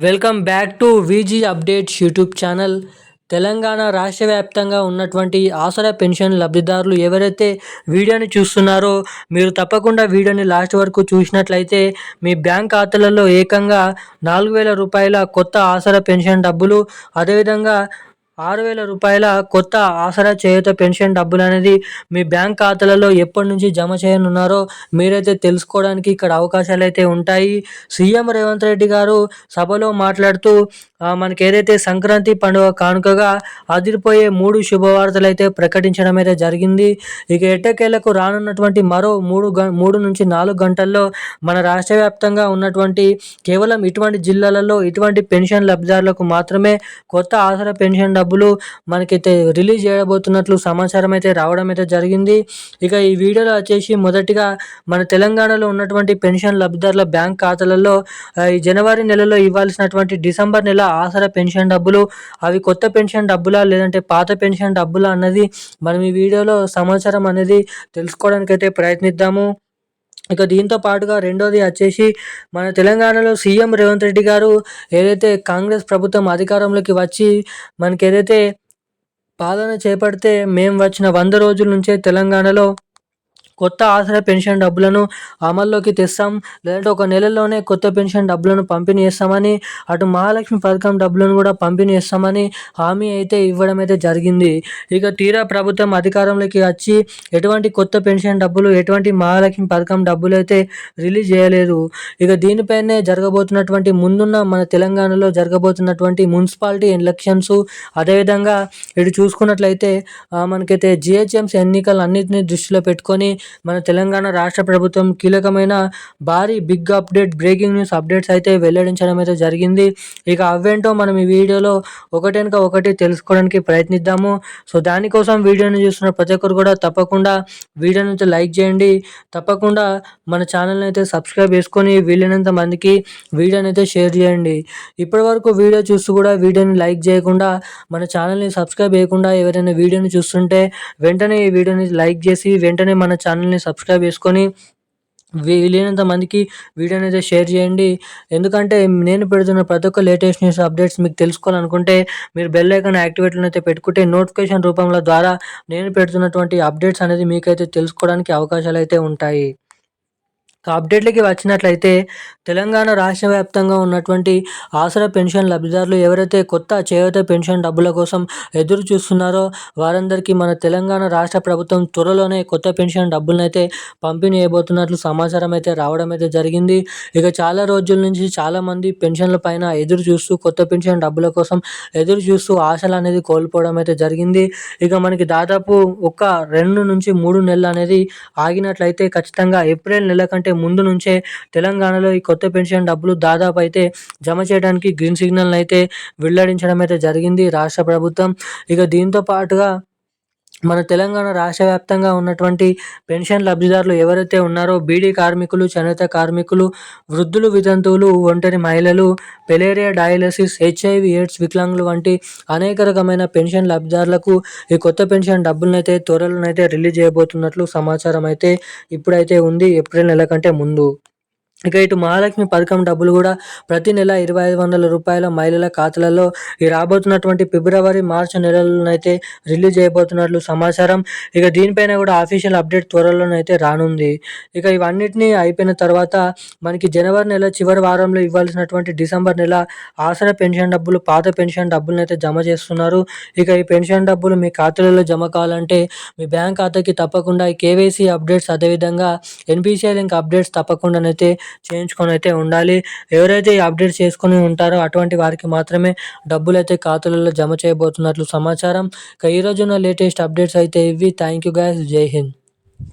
Welcome back to VG updates YouTube channel. Telangana రాష్ట్ర వ్యాప్తంగా ఉన్నటువంటి ఆసరా పెన్షన్ లబ్ధిదారులు ఎవరైతే వీడియోని చూస్తున్నారో మీరు తప్పకుండా వీడియోని లాస్ట్ వరకు చూసినట్లయితే మీ బ్యాంక్ ఖాతాలలో ఏకంగా 4,000 రూపాయల కొత్త ఆసరా పెన్షన్ డబ్బులు, అదేవిధంగా 6,000 రూపాయల కొత్త ఆసరా చేయూత పెన్షన్ డబ్బులు అనేది మీ బ్యాంక్ ఖాతాలలో ఎప్పటి నుంచి జమ చేయనున్నారో మీరైతే తెలుసుకోవడానికి ఇక్కడ అవకాశాలు అయితే ఉంటాయి. సీఎం రేవంత్ రెడ్డి గారు సభలో మాట్లాడుతూ మనకి ఏదైతే సంక్రాంతి పండుగ కానుకగా అదిరిపోయే 3 శుభవార్తలు అయితే ప్రకటించడం అయితే జరిగింది. ఇక ఎట్టకేలకు రానున్నటువంటి మరో 3 నుంచి 4 గంటల్లో మన రాష్ట్ర వ్యాప్తంగా ఉన్నటువంటి కేవలం ఇటువంటి జిల్లాలలో ఇటువంటి పెన్షన్ లబ్ధిదారులకు మాత్రమే కొత్త ఆసరా పెన్షన్ డబ్బులు మనకైతే రిలీజ్ చేయబోతున్నట్లు సమాచారం అయితే రావడం అయితే జరిగింది. ఇక ఈ వీడియోలో వచ్చేసి మొదటిగా మన తెలంగాణలో ఉన్నటువంటి పెన్షన్ లబ్ధిదారుల బ్యాంక్ ఖాతాలలో ఈ జనవరి నెలలో ఇవ్వాల్సినటువంటి డిసెంబర్ నెల ఆసరా పెన్షన్ డబ్బులు అవి కొత్త పెన్షన్ డబ్బులా లేదంటే పాత పెన్షన్ డబ్బులా అన్నది మనం ఈ వీడియోలో సమాచారం అనేది తెలుసుకోవడానికి అయితే ప్రయత్నిద్దాము. ఇక దీంతో పాటుగా రెండోది వచ్చేసి మన తెలంగాణలో సీఎం రేవంత్ రెడ్డి గారు ఏదైతే కాంగ్రెస్ ప్రభుత్వం అధికారంలోకి వచ్చి మనకి ఏదైతే పాలన చేపడితే మేము వచ్చిన 100 రోజుల నుంచే తెలంగాణలో కొత్త ఆసరా పెన్షన్ డబ్బులను అమల్లోకి తెస్తాం, లేదంటే ఒక నెలలోనే కొత్త పెన్షన్ డబ్బులను పంపిణీ చేస్తామని, అటు మహాలక్ష్మి పథకం డబ్బులను కూడా పంపిణీ చేస్తామని హామీ అయితే ఇవ్వడం అయితే జరిగింది. ఇక తీరా ప్రభుత్వం అధికారంలోకి వచ్చి ఎటువంటి కొత్త పెన్షన్ డబ్బులు, ఎటువంటి మహాలక్ష్మి పథకం డబ్బులు అయితే రిలీజ్ చేయలేదు. ఇక దీనిపైనే జరగబోతున్నటువంటి ముందున్న మన తెలంగాణలో జరగబోతున్నటువంటి మున్సిపాలిటీ ఎలక్షన్స్, అదేవిధంగా ఇటు చూసుకున్నట్లయితే మనకైతే జిహెచ్ఎంసీ ఎన్నికలు అన్నింటినీ దృష్టిలో పెట్టుకొని మన తెలంగాణ రాష్ట్ర ప్రభుత్వం కీలకమైన భారీ big update, breaking news updates అయితే వెల్లడించడం అయితే జరిగింది. ఇక అవేంటో మనం ఈ వీడియోలో ఒకటెనక ఒకటి తెలుసుకోవడానికి ప్రయత్నిద్దాము. సో దానికోసం వీడియోని చూస్తున్న ప్రతి ఒక్కరు కూడా తప్పకుండా వీడియోని అయితే లైక్ చేయండి. తప్పకుండా మన ఛానల్ని అయితే సబ్స్క్రైబ్ చేసుకొని వీలైనంత మందికి వీడియోని అయితే షేర్ చేయండి. ఇప్పటి వరకు వీడియో చూస్తూ కూడా వీడియోని లైక్ చేయకుండా, మన ఛానల్ని సబ్స్క్రైబ్ చేయకుండా ఎవరైనా వీడియోని చూస్తుంటే వెంటనే ఈ వీడియోని లైక్ చేసి వెంటనే మన ఛానల్ని సబ్స్క్రైబ్ చేసుకొని వీలైనంత మందికి వీడియోని అయితే షేర్ చేయండి. ఎందుకంటే నేను పెడుతున్న ప్రతి ఒక్క లేటెస్ట్ న్యూస్ అప్డేట్స్ మీకు తెలుసుకోవాలనుకుంటే మీరు బెల్ ఐకాన్ యాక్టివేట్లో అయితే పెట్టుకుంటే నోటిఫికేషన్ రూపంలో ద్వారా నేను పెడుతున్నటువంటి అప్డేట్స్ అనేది మీకైతే తెలుసుకోవడానికి అవకాశాలు అయితే ఉంటాయి. అప్డేట్లకి వచ్చినట్లయితే తెలంగాణ రాష్ట్ర వ్యాప్తంగా ఉన్నటువంటి ఆసరా పెన్షన్ లబ్ధిదారులు ఎవరైతే కొత్త చేయూత పెన్షన్ డబ్బుల కోసం ఎదురు చూస్తున్నారో వారందరికీ మన తెలంగాణ రాష్ట్ర ప్రభుత్వం త్వరలోనే కొత్త పెన్షన్ డబ్బులను అయితే పంపిణీ చేయబోతున్నట్లు సమాచారం అయితే రావడం అయితే జరిగింది. ఇక చాలా రోజుల నుంచి చాలామంది పెన్షన్ల పైన ఎదురు చూస్తూ, కొత్త పెన్షన్ డబ్బుల కోసం ఎదురు చూస్తూ ఆశలు అనేది కోల్పోవడం అయితే జరిగింది. ఇక మనకి దాదాపు ఒక 2 నుంచి 3 నెలలు అనేది ఆగినట్లయితే ఖచ్చితంగా ఏప్రిల్ నెల కంటే ముందు నుంచే తెలంగాణలో ఈ కొత్త పెన్షన్ డబ్బులు దాదాపు అయితే జమ చేయడానికి గ్రీన్ సిగ్నల్ అయితే వెల్లడించడం అయితే జరిగింది రాష్ట్ర ప్రభుత్వం. ఇక దీంతో పాటుగా మన తెలంగాణ రాష్ట్ర వ్యాప్తంగా ఉన్నటువంటి పెన్షన్ లబ్ధిదారులు ఎవరైతే ఉన్నారో బీడీ కార్మికులు, చేనేత కార్మికులు, వృద్ధులు, వితంతువులు, ఒంటరి మహిళలు, పెలేరియా, డయాలసిస్, HIV, ఎయిడ్స్, వికలాంగులు వంటి అనేక రకమైన పెన్షన్ లబ్ధిదారులకు ఈ కొత్త పెన్షన్ డబ్బులనైతే త్వరలోనైతే రిలీజ్ చేయబోతున్నట్లు సమాచారం అయితే ఇప్పుడైతే ఉంది, ఏప్రిల్ నెల కంటే ముందు. ఇక ఇటు మహాలక్ష్మి పథకం డబ్బులు కూడా ప్రతి నెల 2,500 రూపాయల మహిళల ఖాతాలలో ఈ రాబోతున్నటువంటి ఫిబ్రవరి, మార్చి నెలలోనైతే రిలీజ్ చేయబోతున్నట్లు సమాచారం. ఇక దీనిపైన కూడా అఫీషియల్ అప్డేట్ త్వరలోనైతే రానుంది. ఇక ఇవన్నిటినీ అయిపోయిన తర్వాత మనకి జనవరి నెల చివరి వారంలో ఇవ్వాల్సినటువంటి డిసెంబర్ నెల ఆసరా పెన్షన్ డబ్బులు, పాత పెన్షన్ డబ్బులను అయితే జమ చేస్తున్నారు. ఇక ఈ పెన్షన్ డబ్బులు మీ ఖాతాలలో జమ కావాలంటే మీ బ్యాంక్ ఖాతాకి తప్పకుండా ఈ KYC అప్డేట్స్, అదేవిధంగా NPCI లింక్ అప్డేట్స్ తప్పకుండానైతే చేయించుకొని అయితే ఉండాలి. ఎవరైతే ఈ అప్డేట్ చేసుకొని ఉంటారో అటువంటి వారికి మాత్రమే డబ్బులు అయితే ఖాతాలలో జమ చేయబోతున్నట్లు సమాచారం. ఇక ఈరోజు ఉన్న లేటెస్ట్ అప్డేట్స్ అయితే ఇవి. Thank you guys. జై హింద్.